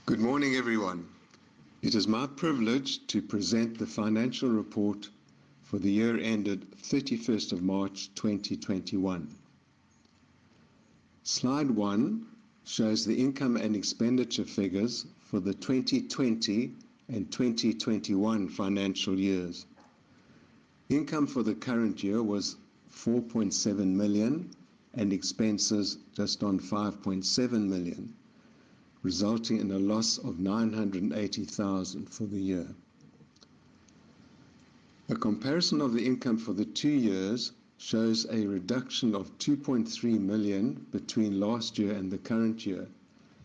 Good morning, everyone. It is my privilege to present the financial report for the year ended 31st of March 2021. Slide 1 shows the income and expenditure figures for the 2020 and 2021 financial years. Income for the current year was 4.7 million and expenses just on 5.7 million, resulting in a loss of 980,000 for the year. A comparison of the income for the 2 years shows a reduction of 2.3 million between last year and the current year,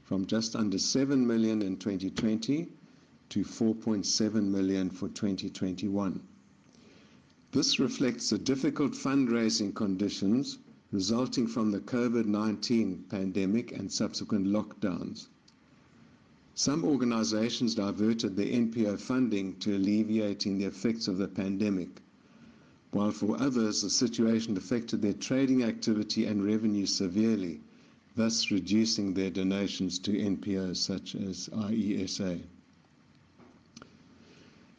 from just under 7 million in 2020 to 4.7 million for 2021. This reflects the difficult fundraising conditions resulting from the COVID-19 pandemic and subsequent lockdowns. Some organizations diverted their NPO funding to alleviating the effects of the pandemic, while for others the situation affected their trading activity and revenue severely, thus reducing their donations to NPOs such as IESA.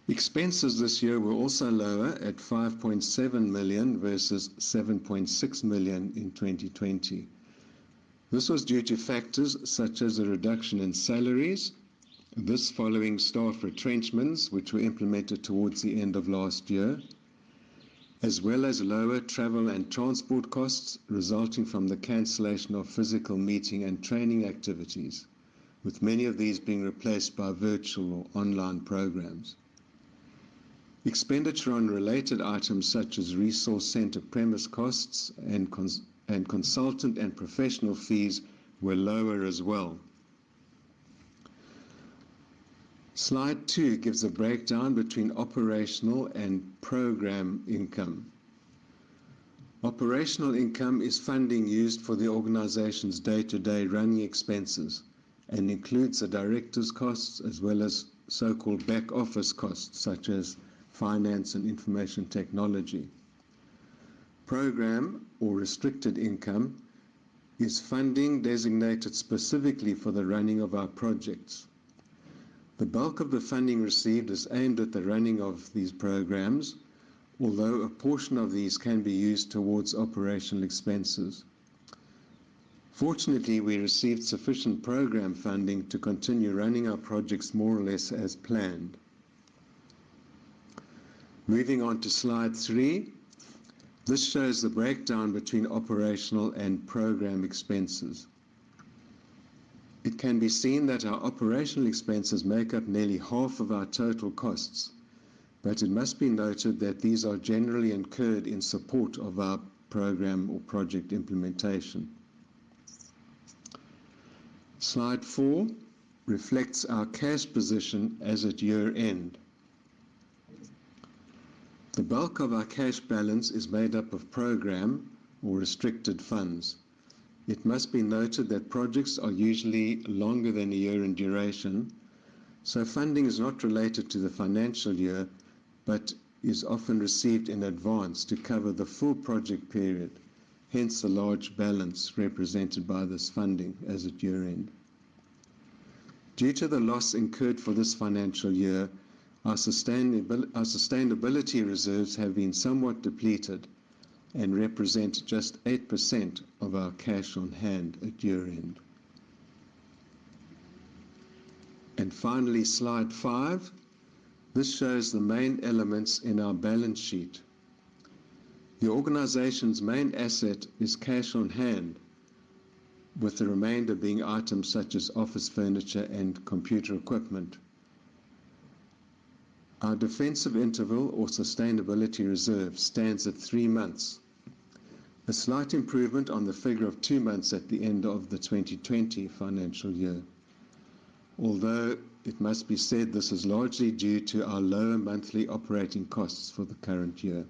Expenses this year were also lower at 5.7 million versus 7.6 million in 2020. This was due to factors such as a reduction in salaries, this following staff retrenchments which were implemented towards the end of last year, as well as lower travel and transport costs resulting from the cancellation of physical meeting and training activities, with many of these being replaced by virtual or online programs. Expenditure on related items such as resource centre premise costs and consultant and professional fees were lower as well. Slide 2 gives a breakdown between operational and program income. Operational income is funding used for the organization's day-to-day running expenses and includes the director's costs as well as so-called back office costs such as finance and information technology. Program or restricted income is funding designated specifically for the running of our projects. The bulk of the funding received is aimed at the running of these programs, although a portion of these can be used towards operational expenses. Fortunately, we received sufficient program funding to continue running our projects more or less as planned. Moving on to slide 3, this shows the breakdown between operational and program expenses. It can be seen that our operational expenses make up nearly half of our total costs, but it must be noted that these are generally incurred in support of our program or project implementation. Slide 4 reflects our cash position as at year end. The bulk of our cash balance is made up of program or restricted funds. It must be noted that projects are usually longer than a year in duration, so funding is not related to the financial year, but is often received in advance to cover the full project period, hence the large balance represented by this funding as at year end. Due to the loss incurred for this financial year, our sustainability reserves have been somewhat depleted and represent just 8% of our cash on hand at year end. And finally, slide 5. This shows the main elements in our balance sheet. The organization's main asset is cash on hand, with the remainder being items such as office furniture and computer equipment. Our defensive interval or sustainability reserve stands at 3 months, a slight improvement on the figure of 2 months at the end of the 2020 financial year. Although it must be said this is largely due to our lower monthly operating costs for the current year.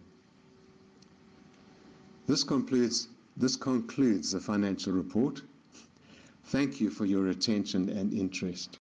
This concludes the financial report. Thank you for your attention and interest.